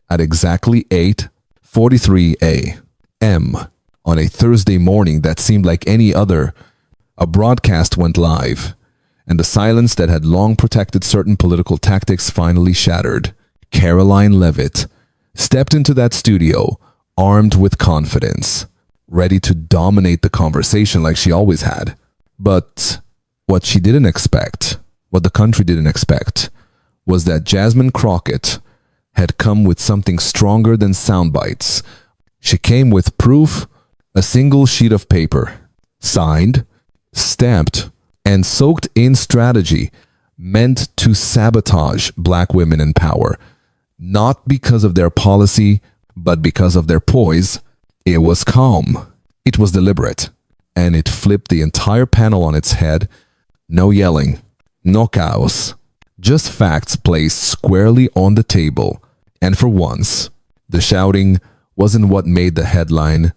at exactly 8:43 a.m. on a Thursday morning that seemed like any other, a broadcast went live, and the silence that had long protected certain political tactics finally shattered. Karoline Leavitt stepped into that studio, armed with confidence, ready to dominate the conversation like she always had. But what she didn't expect, what the country didn't expect, was that Jasmine Crockett had come with something stronger than sound bites. She came with proof, a single sheet of paper, signed, stamped, and soaked in strategy meant to sabotage black women in power. Not because of their policy, but because of their poise. It was calm. It was deliberate. And it flipped the entire panel on its head. No yelling. No chaos. Just facts placed squarely on the table. And for once, the shouting wasn't what made the headline.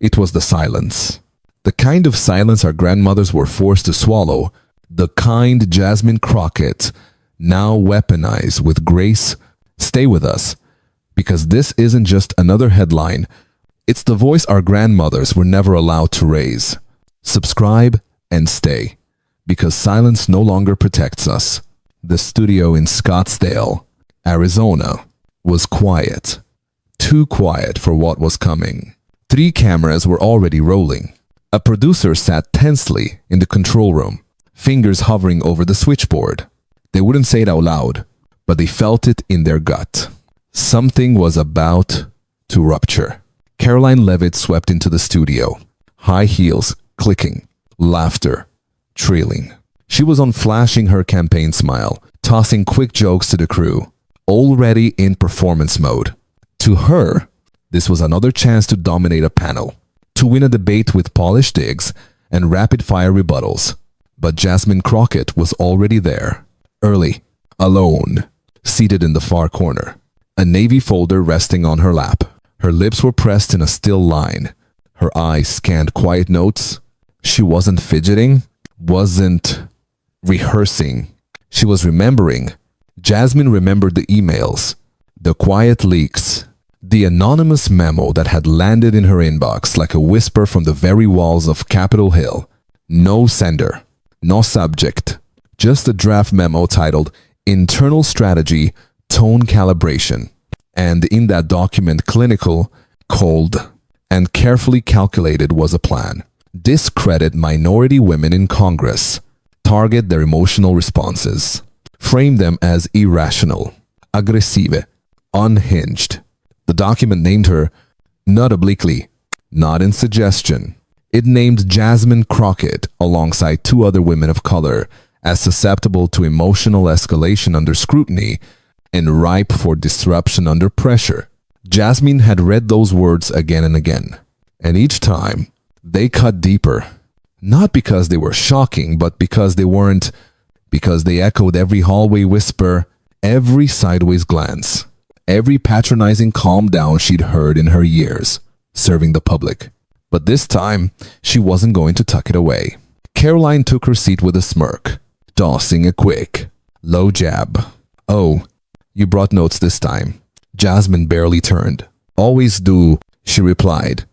It was the silence. The kind of silence our grandmothers were forced to swallow. The kind Jasmine Crockett now weaponized with grace. Stay with us, because this isn't just another headline. It's the voice our grandmothers were never allowed to raise. Subscribe and stay, because silence no longer protects us. The studio in Scottsdale, Arizona, was quiet. Too quiet for what was coming. 3 cameras were already rolling. A producer sat tensely in the control room, fingers hovering over the switchboard. They wouldn't say it out loud, but they felt it in their gut. Something was about to rupture. Karoline Leavitt swept into the studio, high heels clicking, laughter trailing. She was unflashing her campaign smile, tossing quick jokes to the crew, already in performance mode. To her, this was another chance to dominate a panel, to win a debate with polished digs and rapid-fire rebuttals. But Jasmine Crockett was already there, early, alone, seated in the far corner, a navy folder resting on her lap. Her lips were pressed in a still line. Her eyes scanned quiet notes. She wasn't fidgeting, wasn't rehearsing. She was remembering. Jasmine remembered the emails, the quiet leaks, the anonymous memo that had landed in her inbox like a whisper from the very walls of Capitol Hill. No sender, no subject, just a draft memo titled Internal Strategy, Tone Calibration. And in that document, clinical, cold, and carefully calculated was a plan. Discredit minority women in Congress. Target their emotional responses. Frame them as irrational, aggressive, unhinged. The document named her, not obliquely, not in suggestion. It named Jasmine Crockett alongside 2 other women of color as susceptible to emotional escalation under scrutiny and ripe for disruption under pressure. Jasmine had read those words again and again, and each time they cut deeper, not because they were shocking, but because they echoed every hallway whisper, every sideways glance, every patronizing calm down she'd heard in her years serving the public. But this time, she wasn't going to tuck it away. Karoline took her seat with a smirk, tossing a quick, low jab. "Oh, you brought notes this time." Jasmine barely turned. "Always do," she replied.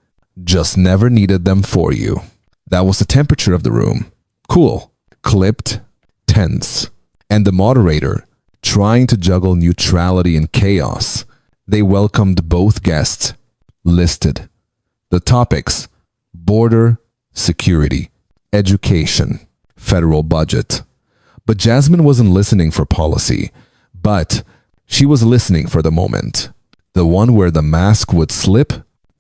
"Just never needed them for you." That was the temperature of the room. Cool, clipped, tense. And the moderator, trying to juggle neutrality and chaos. They welcomed both guests. Listed. The topics: border, security, education, federal budget. But Jasmine wasn't listening for policy, but she was listening for the moment. The one where the mask would slip,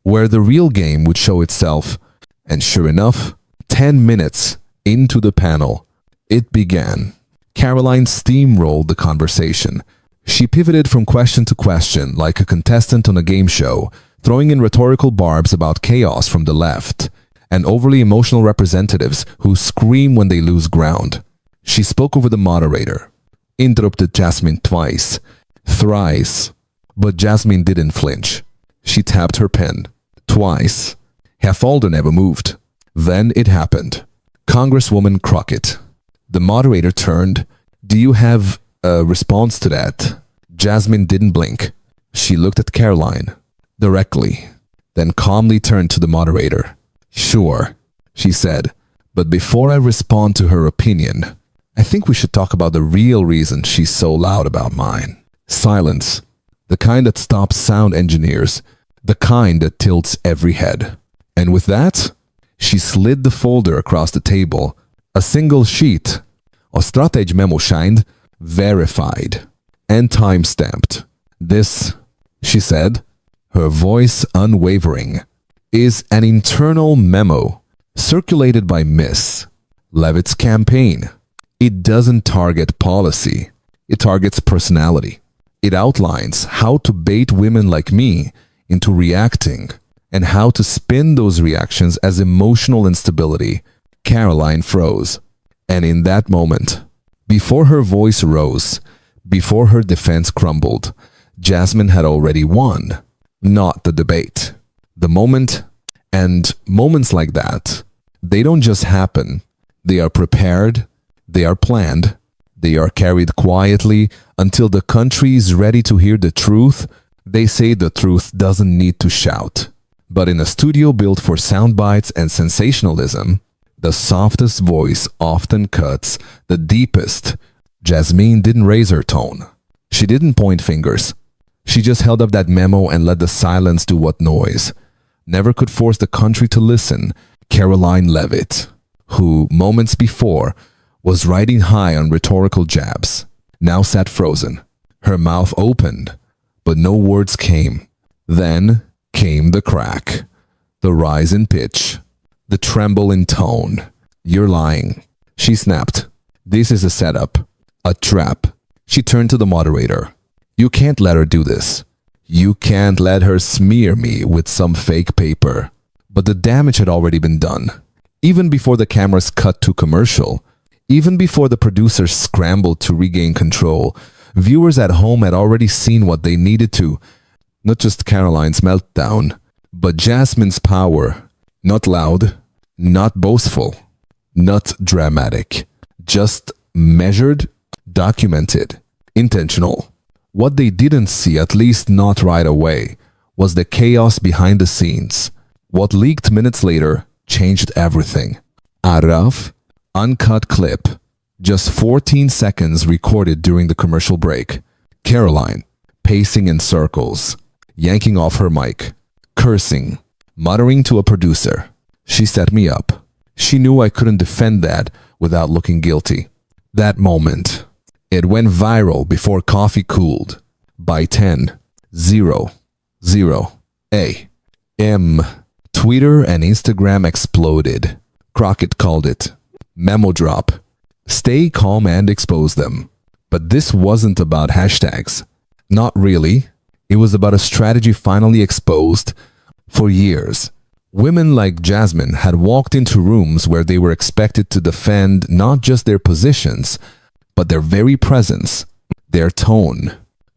where the real game would show itself. And sure enough, 10 minutes into the panel, it began. Karoline steamrolled the conversation. She pivoted from question to question like a contestant on a game show, throwing in rhetorical barbs about chaos from the left and overly emotional representatives who scream when they lose ground. She spoke over the moderator, interrupted Jasmine twice, thrice, but Jasmine didn't flinch. She tapped her pen twice. Her folder never moved. Then it happened. Congresswoman Crockett. The moderator turned. "Do you have a response to that?" Jasmine didn't blink. She looked at Karoline directly, then calmly turned to the moderator. "Sure," she said, "but before I respond to her opinion, I think we should talk about the real reason she's so loud about mine. Silence. The kind that stops sound engineers. The kind that tilts every head." And with that, she slid the folder across the table. A single sheet. A strategy memo shined, verified, and time-stamped. "This," she said, her voice unwavering, "is an internal memo circulated by Miss Leavitt's campaign. It doesn't target policy. It targets personality. It outlines how to bait women like me into reacting and how to spin those reactions as emotional instability." Karoline froze. And in that moment, before her voice rose, before her defense crumbled, Jasmine had already won. Not the debate. The moment. And moments like that, they don't just happen. They are prepared. They are planned. They are carried quietly until the country is ready to hear the truth. They say the truth doesn't need to shout. But in a studio built for sound bites and sensationalism, the softest voice often cuts the deepest. Jasmine didn't raise her tone. She didn't point fingers. She just held up that memo and let the silence do what noise never could force the country to listen. Karoline Leavitt, who moments before was riding high on rhetorical jabs, now sat frozen. Her mouth opened, but no words came. Then came the crack, the rise in pitch, the tremble in tone. "You're lying," she snapped. "This is a setup, a trap." She turned to the moderator. "You can't let her do this. You can't let her smear me with some fake paper." But the damage had already been done. Even before the cameras cut to commercial, even before the producers scrambled to regain control, viewers at home had already seen what they needed to. Not just Karoline's meltdown, but Jasmine's power. Not loud, not boastful, not dramatic. Just measured, documented, intentional. What they didn't see, at least not right away, was the chaos behind the scenes. What leaked minutes later changed everything. A rough, uncut clip, just 14 seconds recorded during the commercial break. Karoline, pacing in circles, yanking off her mic, cursing, muttering to a producer. She set me up. She knew I couldn't defend that without looking guilty. That moment, it went viral before coffee cooled. By 10:00 a.m., Twitter and Instagram exploded. Crockett called it memo drop. Stay calm and expose them. But this wasn't about hashtags. Not really. It was about a strategy finally exposed. For years, women like Jasmine had walked into rooms where they were expected to defend not just their positions, but their very presence, their tone,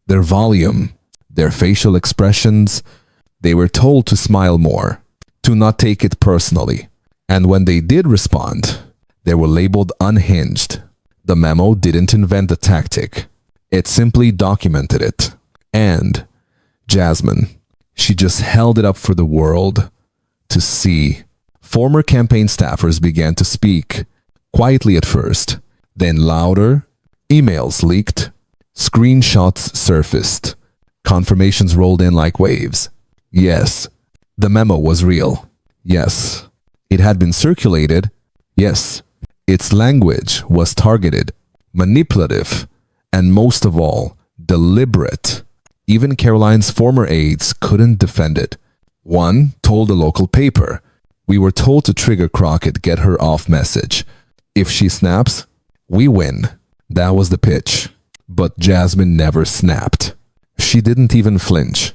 their volume, their facial expressions. They were told to smile more, to not take it personally. And when they did respond, they were labeled unhinged. The memo didn't invent the tactic. It simply documented it. And Jasmine, she just held it up for the world to see. Former campaign staffers began to speak, quietly at first, then louder. Emails leaked. Screenshots surfaced. Confirmations rolled in like waves. Yes, the memo was real. Yes, it had been circulated. Yes, its language was targeted, manipulative, and most of all, deliberate. Even Karoline's former aides couldn't defend it. One told a local paper, "We were told to trigger Crockett, get her off message. If she snaps, we win." That was the pitch. But Jasmine never snapped. She didn't even flinch.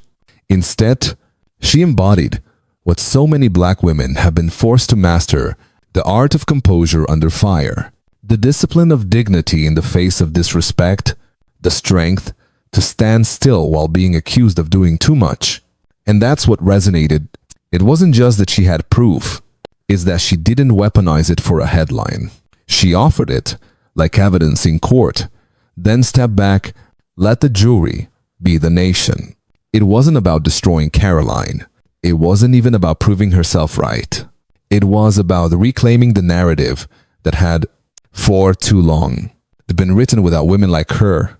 Instead, she embodied what so many black women have been forced to master: the art of composure under fire, the discipline of dignity in the face of disrespect, the strength to stand still while being accused of doing too much. And that's what resonated. It wasn't just that she had proof, it's that she didn't weaponize it for a headline. She offered it like evidence in court, then stepped back, let the jury be the nation. It wasn't about destroying Karoline. It wasn't even about proving herself right. It was about reclaiming the narrative that had, for too long, been written without women like her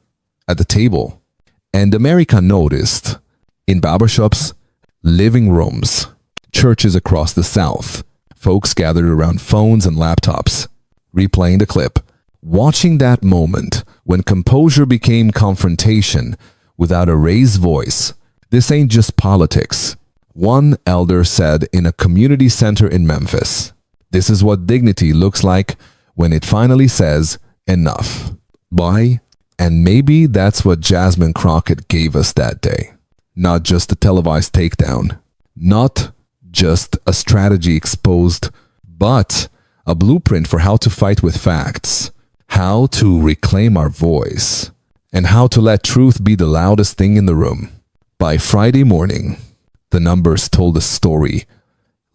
at the table. And America noticed in barbershops, living rooms, churches across the South, folks gathered around phones and laptops, replaying the clip, watching that moment when composure became confrontation without a raised voice. This ain't just politics. One elder said in a community center in Memphis, "This is what dignity looks like when it finally says enough." Bye. And maybe that's what Jasmine Crockett gave us that day. Not just a televised takedown, not just a strategy exposed, but a blueprint for how to fight with facts, how to reclaim our voice, and how to let truth be the loudest thing in the room. By Friday morning, the numbers told a story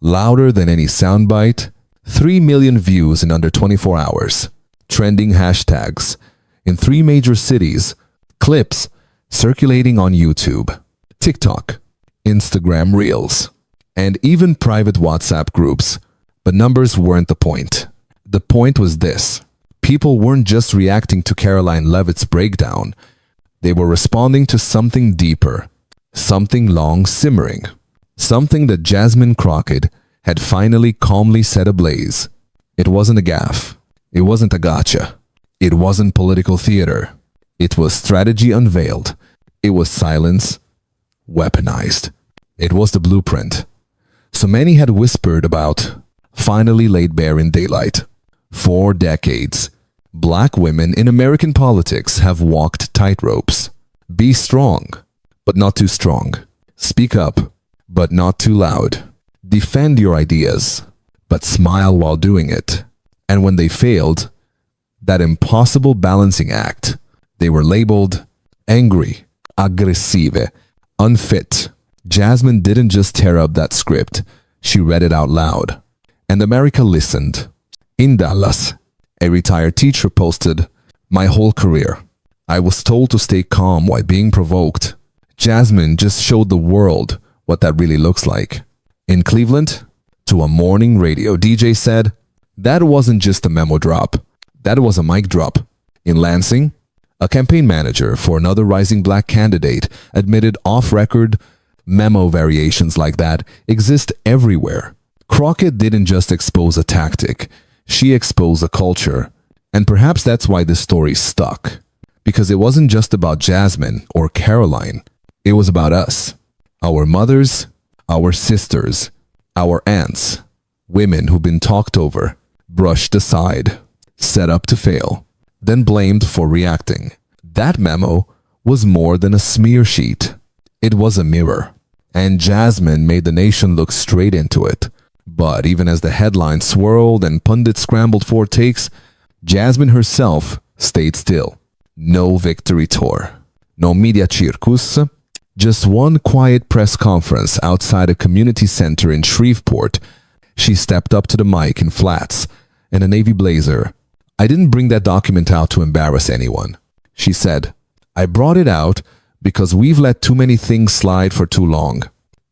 louder than any soundbite. 3 million views in under 24 hours, trending hashtags in 3 major cities, clips circulating on YouTube, TikTok, Instagram Reels, and even private WhatsApp groups. But numbers weren't the point. The point was this: people weren't just reacting to Karoline Leavitt's breakdown. They were responding to something deeper, something long simmering, something that Jasmine Crockett had finally calmly set ablaze. It wasn't a gaffe. It wasn't a gotcha. It wasn't political theater. It was strategy unveiled. It was silence weaponized. It was the blueprint so many had whispered about, finally laid bare in daylight. For decades, Black women in American politics have walked tightropes. Be strong, but not too strong. Speak up, but not too loud. Defend your ideas, but smile while doing it. And when they failed, that impossible balancing act, they were labeled angry, aggressive, unfit. Jasmine didn't just tear up that script, she read it out loud. And America listened. In Dallas, a retired teacher posted, "My whole career, I was told to stay calm while being provoked." Jasmine just showed the world what that really looks like. In Cleveland, to a morning radio DJ said, that wasn't just a memo drop, that was a mic drop. In Lansing, a campaign manager for another rising Black candidate admitted off-record memo variations like that exist everywhere. Crockett didn't just expose a tactic, she exposed a culture. And perhaps that's why this story stuck. Because it wasn't just about Jasmine or Karoline, it was about us. Our mothers, our sisters, our aunts, women who've been talked over, brushed aside, set up to fail, then blamed for reacting. That memo was more than a smear sheet. It was a mirror. And Jasmine made the nation look straight into it. But even as the headlines swirled and pundits scrambled for takes, Jasmine herself stayed still. No victory tour. No media circus. Just one quiet press conference outside a community center in Shreveport. She stepped up to the mic in flats and a navy blazer. "I didn't bring that document out to embarrass anyone," she said. "I brought it out because we've let too many things slide for too long."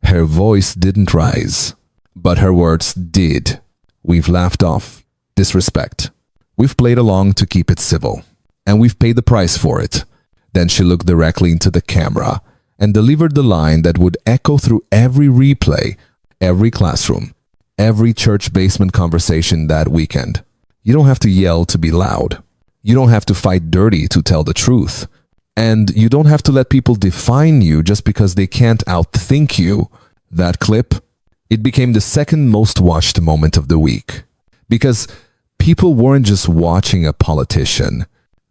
Her voice didn't rise, but her words did. We've laughed off disrespect. We've played along to keep it civil, and we've paid the price for it. Then she looked directly into the camera and delivered the line that would echo through every replay, every classroom, every church basement conversation that weekend. You don't have to yell to be loud. You don't have to fight dirty to tell the truth. And you don't have to let people define you just because they can't outthink you. That clip, it became the second most watched moment of the week. Because people weren't just watching a politician.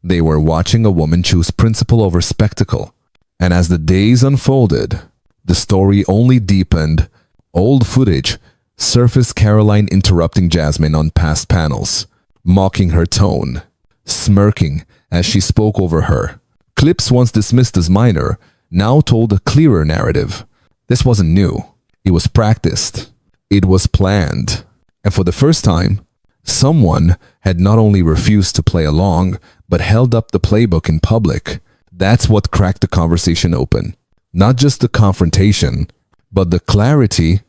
They were watching a woman choose principle over spectacle. And as the days unfolded, the story only deepened. Old footage surfaced Karoline interrupting Jasmine on past panels, mocking her tone, smirking as she spoke over her. Clips once dismissed as minor now told a clearer narrative. This wasn't new. It was practiced. It was planned. And for the first time, someone had not only refused to play along, but held up the playbook in public. That's what cracked the conversation open. Not just the confrontation, but the clarity.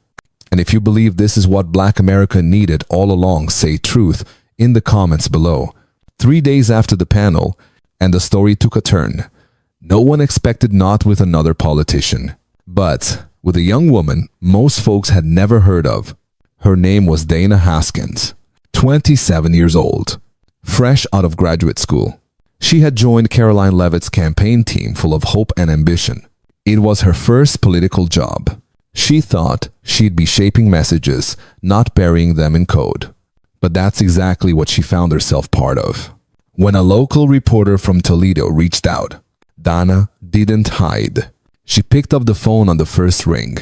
And if you believe this is what Black America needed all along, say truth in the comments below. 3 days after the panel, and the story took a turn. No one expected, not with another politician, but with a young woman most folks had never heard of. Her name was Dana Haskins, 27 years old, fresh out of graduate school. She had joined Karoline Leavitt's campaign team full of hope and ambition. It was her first political job. She thought she'd be shaping messages, not burying them in code. But that's exactly what she found herself part of. When a local reporter from Toledo reached out, Dana didn't hide. She picked up the phone on the first ring.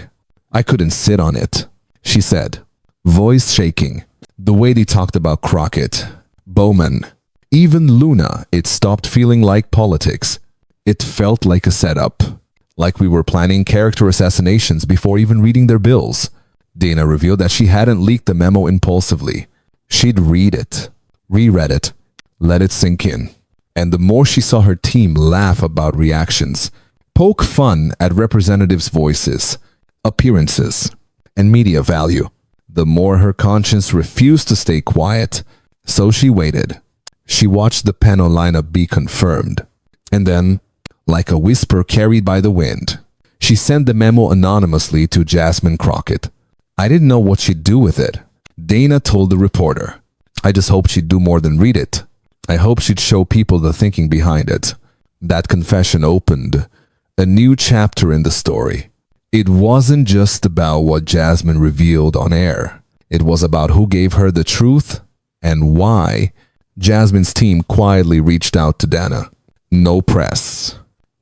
"I couldn't sit on it," she said, voice shaking. The way they talked about Crockett, Bowman, even Luna, it stopped feeling like politics. It felt like a setup. Like we were planning character assassinations before even reading their bills. Dana revealed that she hadn't leaked the memo impulsively. She'd read it, reread it, let it sink in. And the more she saw her team laugh about reactions, poke fun at representatives' voices, appearances, and media value, the more her conscience refused to stay quiet. So she waited. She watched the panel lineup be confirmed. And then, like a whisper carried by the wind, she sent the memo anonymously to Jasmine Crockett. "I didn't know what she'd do with it," Dana told the reporter. "I just hoped she'd do more than read it. I hope she'd show people the thinking behind it." That confession opened a new chapter in the story. It wasn't just about what Jasmine revealed on air. It was about who gave her the truth and why. Jasmine's team quietly reached out to Dana. No press.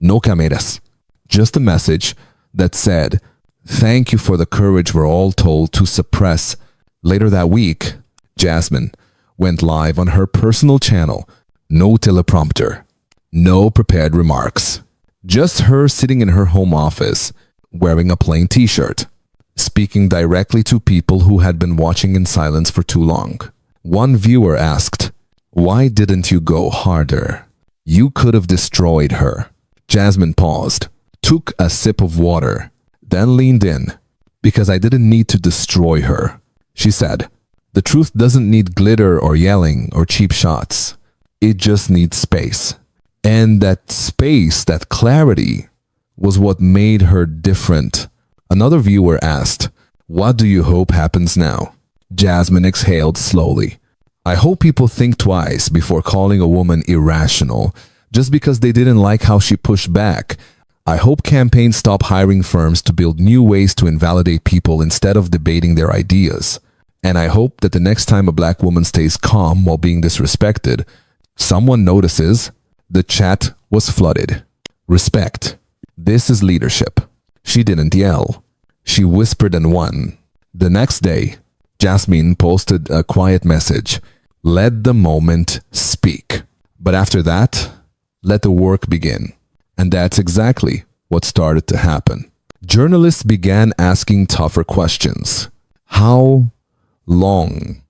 No cameras, just a message that said, "Thank you for the courage we're all told to suppress." Later that week, Jasmine went live on her personal channel. No teleprompter, no prepared remarks. Just her sitting in her home office, wearing a plain t-shirt, speaking directly to people who had been watching in silence for too long. One viewer asked, "Why didn't you go harder? You could have destroyed her." Jasmine paused, took a sip of water, then leaned in. "Because I didn't need to destroy her," she said. "The truth doesn't need glitter or yelling or cheap shots. It just needs space." And that space, that clarity, was what made her different. Another viewer asked, "What do you hope happens now?" Jasmine exhaled slowly. "I hope people think twice before calling a woman irrational just because they didn't like how she pushed back. I hope campaigns stop hiring firms to build new ways to invalidate people instead of debating their ideas. And I hope that the next time a Black woman stays calm while being disrespected, someone notices." The chat was flooded. Respect. This is leadership. She didn't yell. She whispered and won. The next day, Jasmine posted a quiet message. "Let the moment speak." But after that, let the work begin. And that's exactly what started to happen. Journalists began asking tougher questions. How long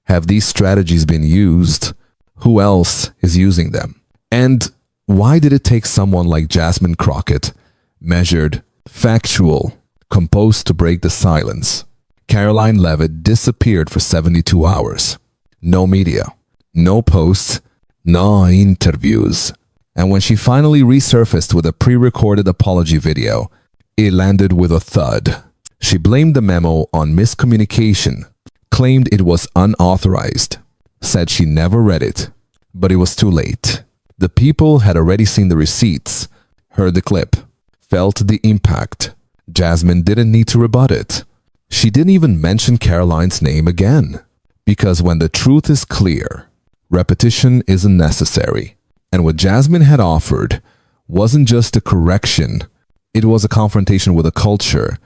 have these strategies been used? Who else is using them? And why did it take someone like Jasmine Crockett, measured, factual, composed to break the silence? Karoline Leavitt disappeared for 72 hours. No media, no posts, no interviews. And when she finally resurfaced with a pre-recorded apology video, it landed with a thud. She blamed the memo on miscommunication, claimed it was unauthorized, said she never read it, but it was too late. The people had already seen the receipts, heard the clip, felt the impact. Jasmine didn't need to rebut it. She didn't even mention Karoline's name again. Because when the truth is clear, repetition isn't necessary. And what Jasmine had offered wasn't just a correction. It was a confrontation with a culture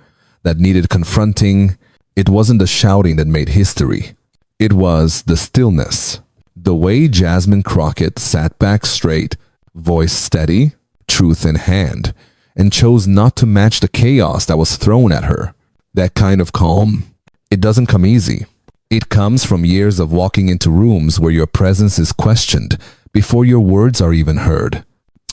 that needed confronting. It wasn't the shouting that made history. It was the stillness. The way Jasmine Crockett sat back straight, voice steady, truth in hand, and chose not to match the chaos that was thrown at her. That kind of calm, it doesn't come easy. It comes from years of walking into rooms where your presence is questioned before your words are even heard.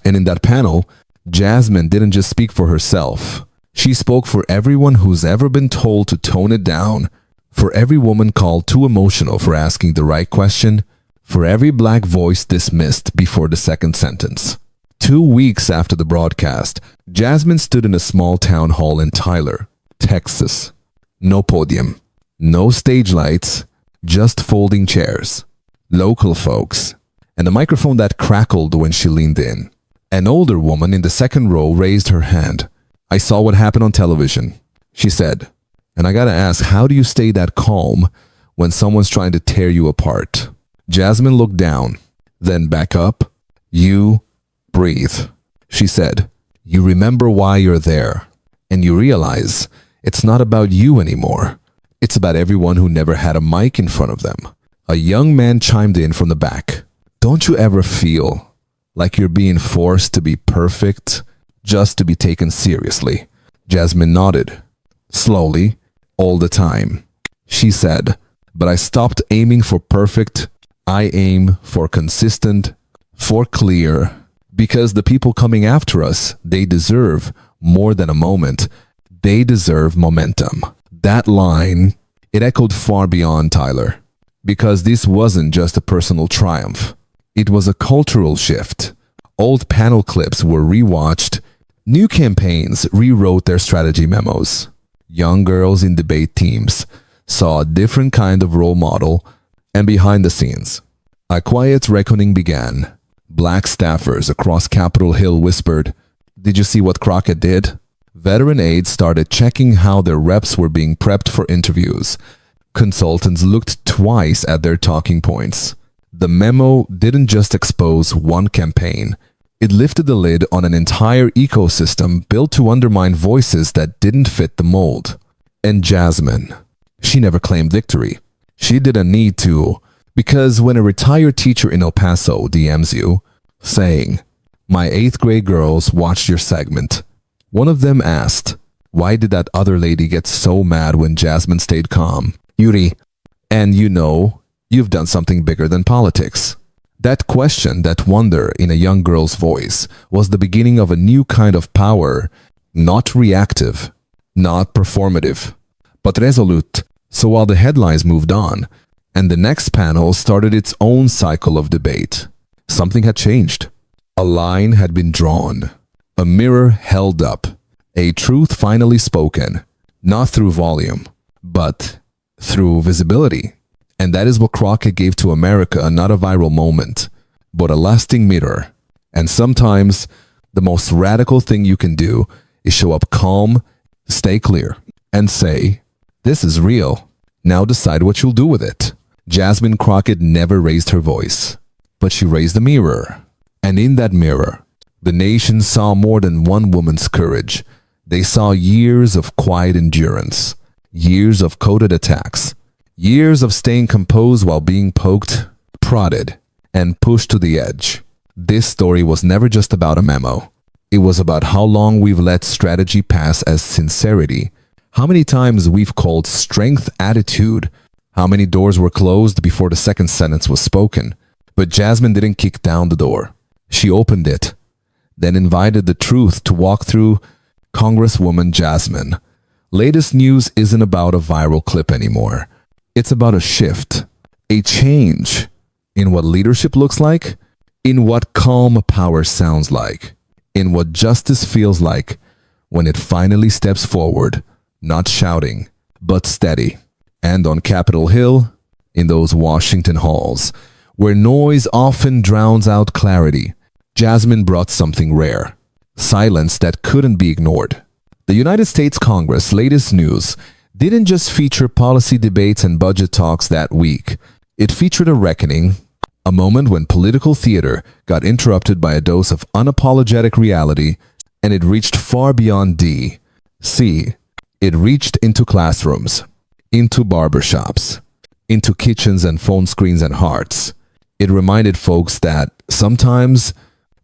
And in that panel, Jasmine didn't just speak for herself. She spoke for everyone who's ever been told to tone it down, for every woman called too emotional for asking the right question, for every black voice dismissed before the second sentence. 2 weeks after the broadcast, Jasmine stood in a small town hall in Tyler, Texas. No podium, no stage lights, just folding chairs, local folks, and a microphone that crackled when she leaned in. An older woman in the second row raised her hand. "I saw what happened on television," she said. "And I gotta ask, how do you stay that calm when someone's trying to tear you apart?" Jasmine looked down, then back up. "You breathe," she said. "You remember why you're there, and you realize it's not about you anymore. It's about everyone who never had a mic in front of them." A young man chimed in from the back. "Don't you ever feel like you're being forced to be perfect just to be taken seriously?" Jasmine nodded. "Slowly, all the time," she said. "But I stopped aiming for perfect. I aim for consistent, for clear. Because the people coming after us, they deserve more than a moment. They deserve momentum." That line, it echoed far beyond Tyler. Because this wasn't just a personal triumph. It was a cultural shift. Old panel clips were rewatched. New campaigns rewrote their strategy memos. Young girls in debate teams saw a different kind of role model, and behind the scenes, a quiet reckoning began. Black staffers across Capitol Hill whispered, "Did you see what Crockett did?" Veteran aides started checking how their reps were being prepped for interviews. Consultants looked twice at their talking points. The memo didn't just expose one campaign. It lifted the lid on an entire ecosystem built to undermine voices that didn't fit the mold. And Jasmine, she never claimed victory. She didn't need to, because when a retired teacher in El Paso DMs you, saying, "My 8th grade girls watched your segment," one of them asked, "Why did that other lady get so mad when Jasmine stayed calm?" Yuri, and you know, you've done something bigger than politics. That question, that wonder in a young girl's voice, was the beginning of a new kind of power, not reactive, not performative, but resolute. So while the headlines moved on, and the next panel started its own cycle of debate, something had changed. A line had been drawn, a mirror held up, a truth finally spoken, not through volume, but through visibility. And that is what Crockett gave to America, not a viral moment, but a lasting mirror. And sometimes the most radical thing you can do is show up calm, stay clear, and say, "This is real. Now decide what you'll do with it." Jasmine Crockett never raised her voice, but she raised a mirror. And in that mirror, the nation saw more than one woman's courage. They saw years of quiet endurance, years of coded attacks, years of staying composed while being poked, prodded, and pushed to the edge. This story was never just about a memo. It was about how long we've let strategy pass as sincerity, how many times we've called strength attitude, how many doors were closed before the second sentence was spoken. But Jasmine didn't kick down the door. She opened it, then invited the truth to walk through. Congresswoman Jasmine, latest news isn't about a viral clip anymore. It's about a shift, a change in what leadership looks like, in what calm power sounds like, in what justice feels like when it finally steps forward, not shouting, but steady. And on Capitol Hill, in those Washington halls, where noise often drowns out clarity, Jasmine brought something rare, silence that couldn't be ignored. The United States Congress' latest news didn't just feature policy debates and budget talks that week. It featured a reckoning, a moment when political theater got interrupted by a dose of unapologetic reality, and it reached far beyond D. C. It reached into classrooms, into barbershops, into kitchens and phone screens and hearts. It reminded folks that sometimes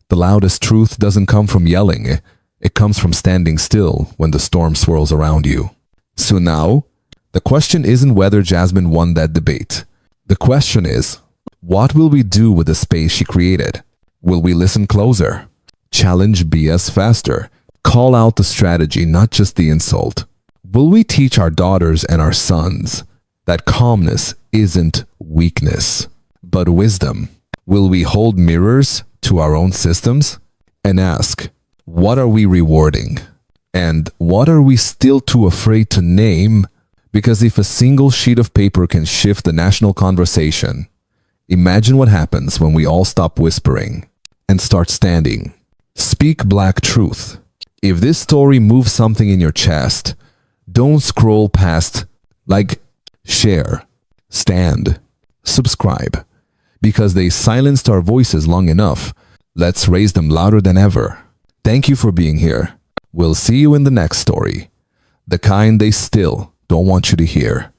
the loudest truth doesn't come from yelling. It comes from standing still when the storm swirls around you. So now, the question isn't whether Jasmine won that debate. The question is, what will we do with the space she created? Will we listen closer? Challenge BS faster. Call out the strategy, not just the insult. Will we teach our daughters and our sons that calmness isn't weakness, but wisdom? Will we hold mirrors to our own systems and ask, what are we rewarding? And what are we still too afraid to name? Because if a single sheet of paper can shift the national conversation, imagine what happens when we all stop whispering and start standing. Speak black truth. If this story moves something in your chest, don't scroll past, like, share, stand, subscribe. Because they silenced our voices long enough, let's raise them louder than ever. Thank you for being here. We'll see you in the next story. The kind they still don't want you to hear.